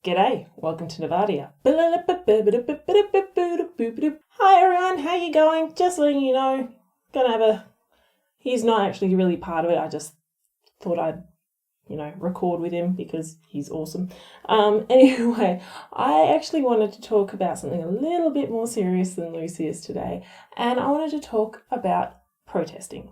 G'day, welcome to Nevadia. Hi everyone, how you going? Just letting you know, he's not actually really part of it, I just thought I'd, record with him because he's awesome. Anyway, I actually wanted to talk about something a little bit more serious than Lucy is today, and I wanted to talk about protesting.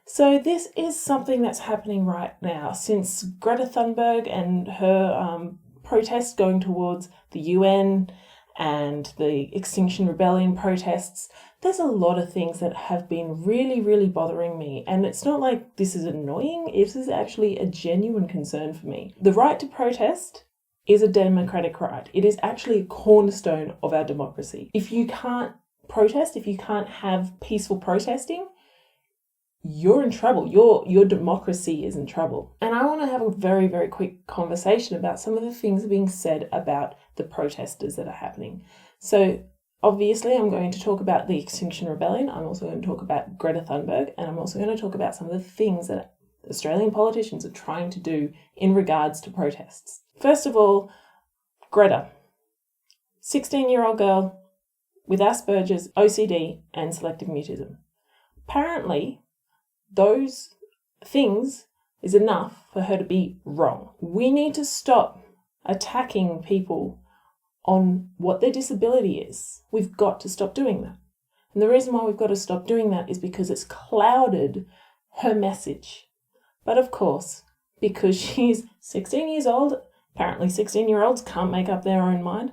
So this is something that's happening right now since Greta Thunberg and her protests going towards the UN and the Extinction Rebellion protests. There's a lot of things that have been really, really bothering me, and it's not like this is annoying, this is actually a genuine concern for me. The right to protest is a democratic right. It is actually a cornerstone of our democracy. If you can't protest, if you can't have peaceful protesting, you're in trouble. Your democracy is in trouble. And I want to have a very, very quick conversation about some of the things being said about the protesters that are happening. So obviously I'm going to talk about the Extinction Rebellion. I'm also going to talk about Greta Thunberg, and I'm also going to talk about some of the things that Australian politicians are trying to do in regards to protests. First of all, Greta, 16-year-old girl with Asperger's, OCD, and selective mutism. Apparently, those things is enough for her to be wrong. We need to stop attacking people on what their disability is. We've got to stop doing that. And the reason why we've got to stop doing that is because it's clouded her message. But of course, because she's 16 years old, apparently 16-year-olds can't make up their own mind.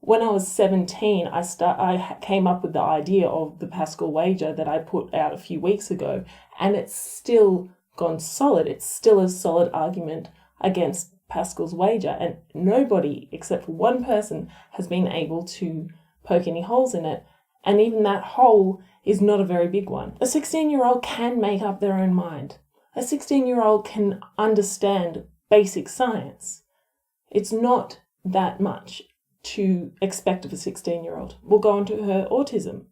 When I was 17, I came up with the idea of the Pascal wager that I put out a few weeks ago, and it's still gone solid. It's still a solid argument against Pascal's wager, and nobody except for one person has been able to poke any holes in it, and even that hole is not a very big one. A 16-year-old can make up their own mind. A 16-year-old can understand basic science. It's not that much to expect of a 16-year-old. We'll go on to her autism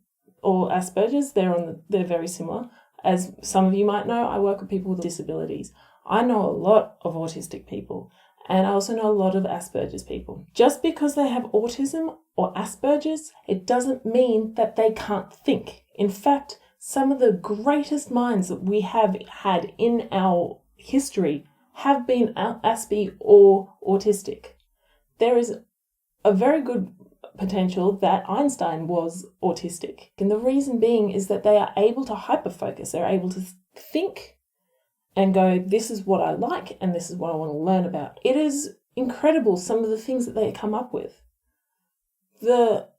or Asperger's. They're very similar. As some of you might know, I work with people with disabilities. I know a lot of autistic people, and I also know a lot of Asperger's people. Just because they have autism or Asperger's, it doesn't mean that they can't think. In fact, some of the greatest minds that we have had in our history have been Aspie or autistic. There is a very good potential that Einstein was autistic. And the reason being is that they are able to hyperfocus. They're able to think and go, this is what I like and this is what I want to learn about. It is incredible some of the things that they come up with. The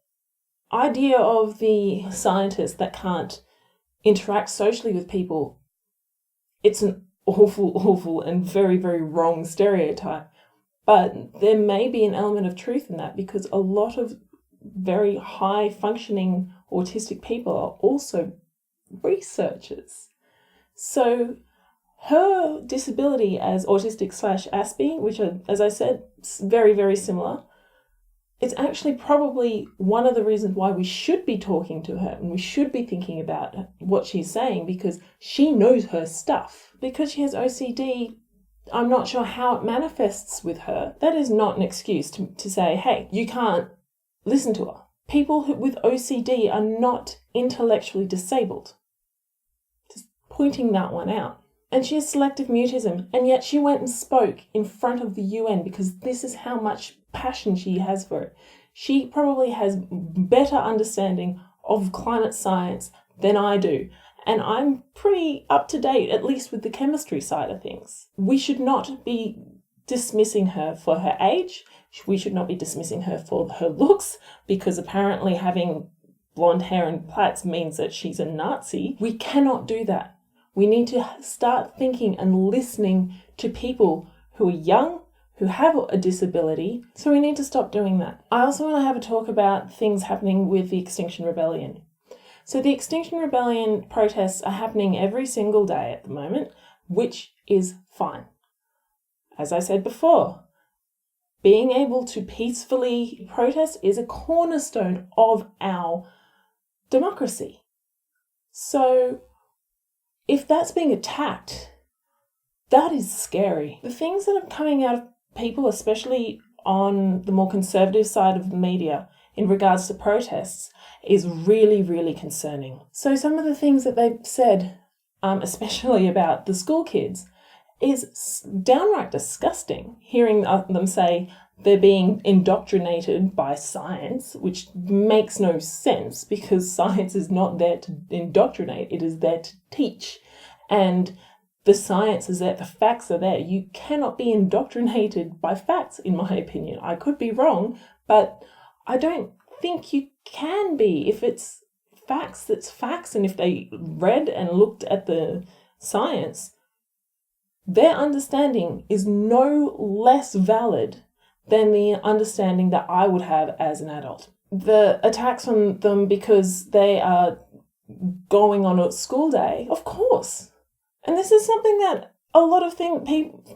idea of the scientist that can't interact socially with people, it's an awful and very, very wrong stereotype. But there may be an element of truth in that, because a lot of very high functioning autistic people are also researchers. So her disability as autistic/Aspie, which are, as I said, very, very similar, it's actually probably one of the reasons why we should be talking to her and we should be thinking about what she's saying, because she knows her stuff. Because she has OCD, I'm not sure how it manifests with her. That is not an excuse to say, hey, you can't listen to her. People with OCD are not intellectually disabled. Just pointing that one out. And she has selective mutism, and yet she went and spoke in front of the UN because this is how much passion she has for it. She probably has better understanding of climate science than I do. And I'm pretty up to date, at least with the chemistry side of things. We should not be dismissing her for her age. We should not be dismissing her for her looks, because apparently having blonde hair and plaits means that she's a Nazi. We cannot do that. We need to start thinking and listening to people who are young, who have a disability. So we need to stop doing that. I also want to have a talk about things happening with the Extinction Rebellion. So the Extinction Rebellion protests are happening every single day at the moment, which is fine. As I said before, being able to peacefully protest is a cornerstone of our democracy. So if that's being attacked, that is scary. The things that are coming out of people, especially on the more conservative side of the media, in regards to protests, is really, really concerning. So some of the things that they've said, especially about the school kids, is downright disgusting. Hearing them say they're being indoctrinated by science, which makes no sense because science is not there to indoctrinate, it is there to teach. And the science is there, the facts are there. You cannot be indoctrinated by facts, in my opinion. I could be wrong, but I don't think you can be. If it's facts, that's facts. And if they read and looked at the science, their understanding is no less valid than the understanding that I would have as an adult. The attacks on them because they are going on a school day, of course. And this is something that a lot of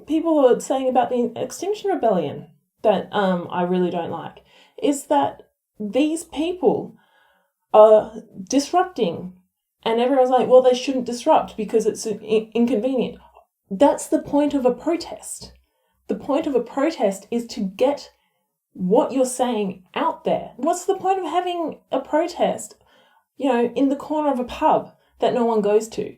people are saying about the Extinction Rebellion that I really don't like, is that these people are disrupting, and everyone's like, well, they shouldn't disrupt because it's inconvenient. That's the point of a protest. The point of a protest is to get what you're saying out there. What's the point of having a protest, in the corner of a pub that no one goes to?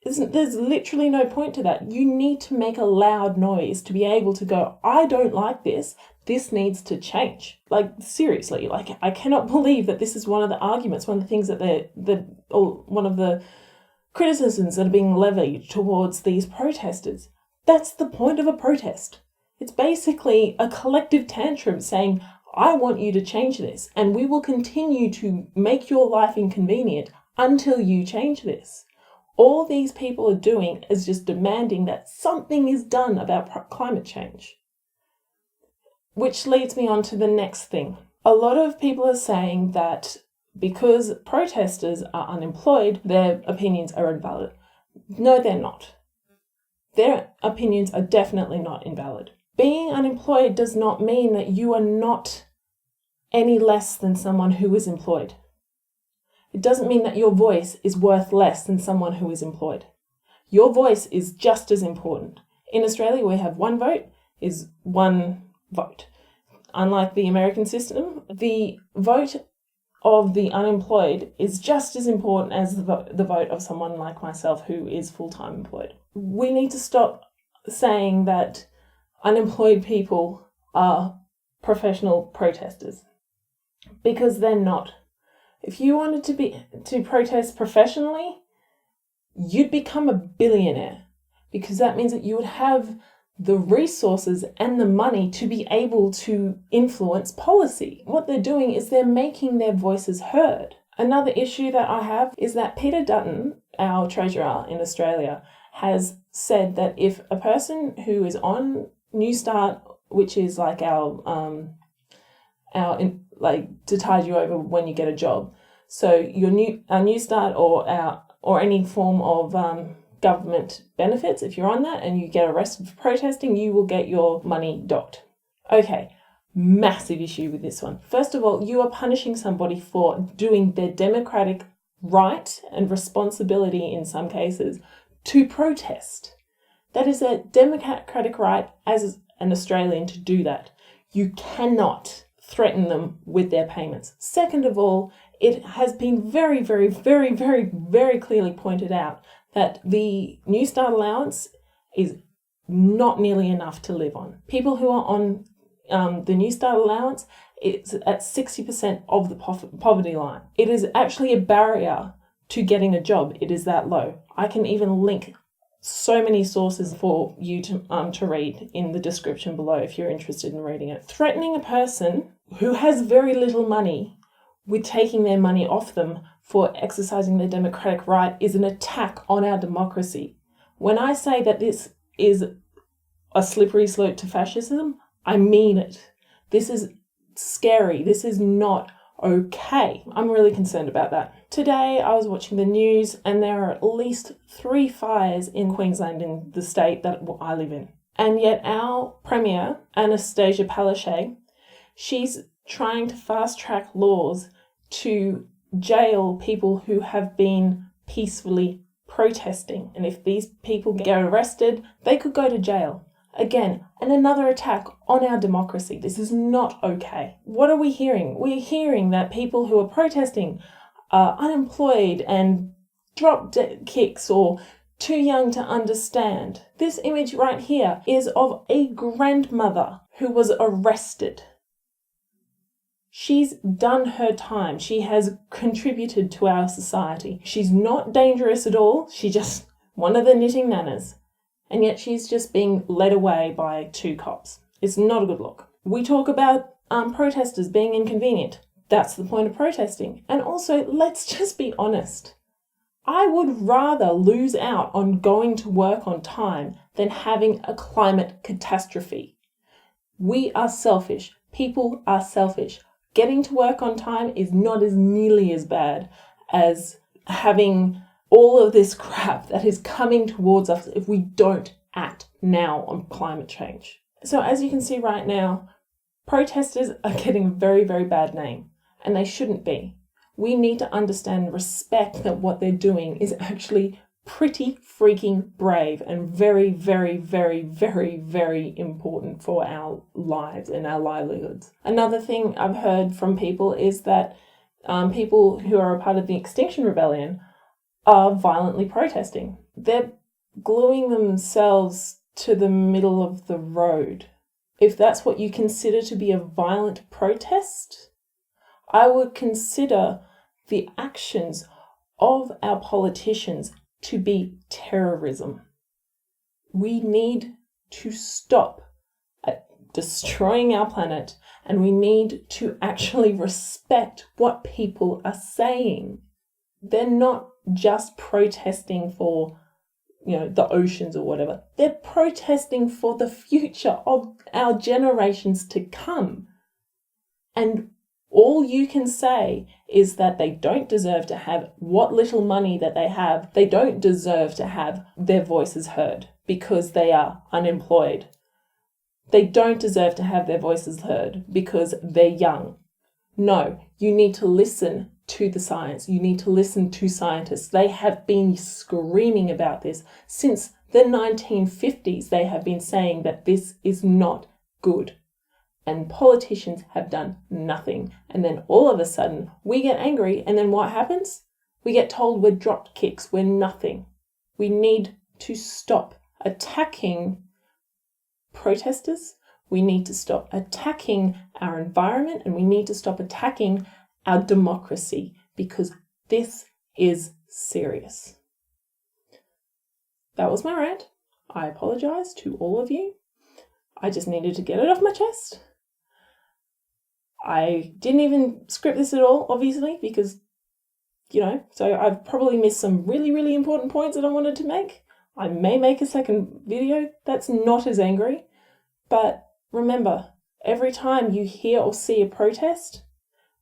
There's literally no point to that. You need to make a loud noise to be able to go, I don't like this. This needs to change. Like, seriously, I cannot believe that this is one of the arguments, one of the things that one of the criticisms that are being levied towards these protesters. That's the point of a protest. It's basically a collective tantrum saying, I want you to change this, and we will continue to make your life inconvenient until you change this. All these people are doing is just demanding that something is done about climate change. Which leads me on to the next thing. A lot of people are saying that because protesters are unemployed, their opinions are invalid. No, they're not. Their opinions are definitely not invalid. Being unemployed does not mean that you are not any less than someone who is employed. It doesn't mean that your voice is worth less than someone who is employed. Your voice is just as important. In Australia, we have one vote is one vote. Unlike the American system, the vote of the unemployed is just as important as the vote of someone like myself who is full-time employed. We need to stop saying that unemployed people are professional protesters, because they're not. If you wanted to protest professionally, you'd become a billionaire, because that means that you would have the resources and the money to be able to influence policy. What they're doing is they're making their voices heard. Another issue that I have is that Peter Dutton, our treasurer in Australia, has said that if a person who is on New Start, which is like our to tide you over when you get a job, so your New Start or any form of government benefits, if you're on that and you get arrested for protesting, you will get your money docked. Okay, massive issue with this one. First of all, you are punishing somebody for doing their democratic right and responsibility in some cases to protest. That is a democratic right as an Australian to do that. You cannot threaten them with their payments. Second of all, it has been very, very, very, very, very clearly pointed out that the New Start allowance is not nearly enough to live on. People who are on the New Start allowance, it's at 60% of the poverty line. It is actually a barrier to getting a job. It is that low. I can even link so many sources for you to read in the description below if you're interested in reading it. Threatening a person who has very little money with taking their money off them for exercising their democratic right is an attack on our democracy. When I say that this is a slippery slope to fascism, I mean it. This is scary. This is not okay. I'm really concerned about that. Today I was watching the news and there are at least 3 fires in Queensland, in the state that I live in. And yet our Premier, Anastasia Palaszczuk, she's trying to fast track laws to jail people who have been peacefully protesting. And if these people get arrested, they could go to jail. Again, and another attack on our democracy. This is not okay. What are we hearing? We're hearing that people who are protesting are unemployed and drop kicks or too young to understand. This image right here is of a grandmother who was arrested. She's done her time. She has contributed to our society. She's not dangerous at all. She's just one of the knitting nanas. And yet she's just being led away by 2 cops. It's not a good look. We talk about protesters being inconvenient. That's the point of protesting. And also, let's just be honest. I would rather lose out on going to work on time than having a climate catastrophe. We are selfish. People are selfish. Getting to work on time is not as nearly as bad as having all of this crap that is coming towards us if we don't act now on climate change. So as you can see right now, protesters are getting a very, very bad name, and they shouldn't be. We need to understand and respect that what they're doing is actually pretty freaking brave and very, very, very, very, very important for our lives and our livelihoods. Another thing I've heard from people is that people who are a part of the Extinction Rebellion are violently protesting. They're gluing themselves to the middle of the road. If that's what you consider to be a violent protest, I would consider the actions of our politicians to be terrorism. We need to stop destroying our planet, and we need to actually respect what people are saying. They're not just protesting for, the oceans or whatever. They're protesting for the future of our generations to come. And all you can say is that they don't deserve to have what little money that they have. They don't deserve to have their voices heard because they are unemployed. They don't deserve to have their voices heard because they're young. No, you need to listen to the science. You need to listen to scientists. They have been screaming about this since the 1950s. They have been saying that this is not good. And politicians have done nothing. And then all of a sudden, we get angry. And then what happens? We get told we're drop kicks. We're nothing. We need to stop attacking protesters. We need to stop attacking our environment. And we need to stop attacking our democracy, because this is serious. That was my rant. I apologize to all of you. I just needed to get it off my chest. I didn't even script this at all, obviously, because, so I've probably missed some really, really important points that I wanted to make. I may make a second video that's not as angry, but remember, every time you hear or see a protest,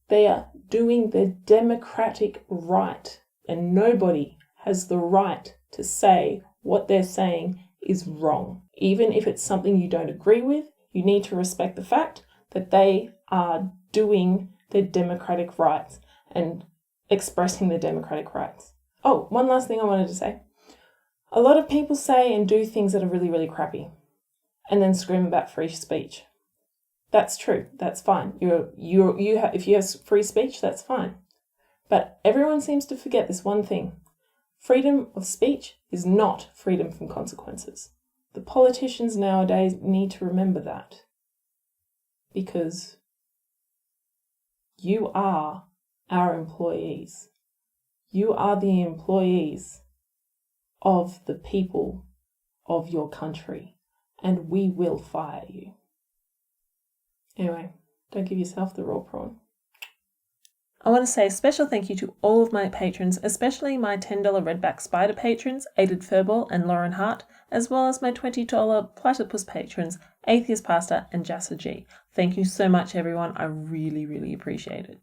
they are doing their democratic right, and nobody has the right to say what they're saying is wrong. Even if it's something you don't agree with, you need to respect the fact that they are doing their democratic rights and expressing their democratic rights. Oh, one last thing I wanted to say. A lot of people say and do things that are really, really crappy and then scream about free speech. That's true. That's fine. If you have free speech, that's fine. But everyone seems to forget this one thing. Freedom of speech is not freedom from consequences. The politicians nowadays need to remember that, because you are our employees. You are the employees of the people of your country, and we will fire you. Anyway, don't give yourself the raw prawn. I want to say a special thank you to all of my patrons, especially my $10 Redback Spider patrons, Aided Furball and Lauren Hart, as well as my $20 Platypus patrons, Atheist Pastor and Jassa G. Thank you so much, everyone. I really, really appreciate it.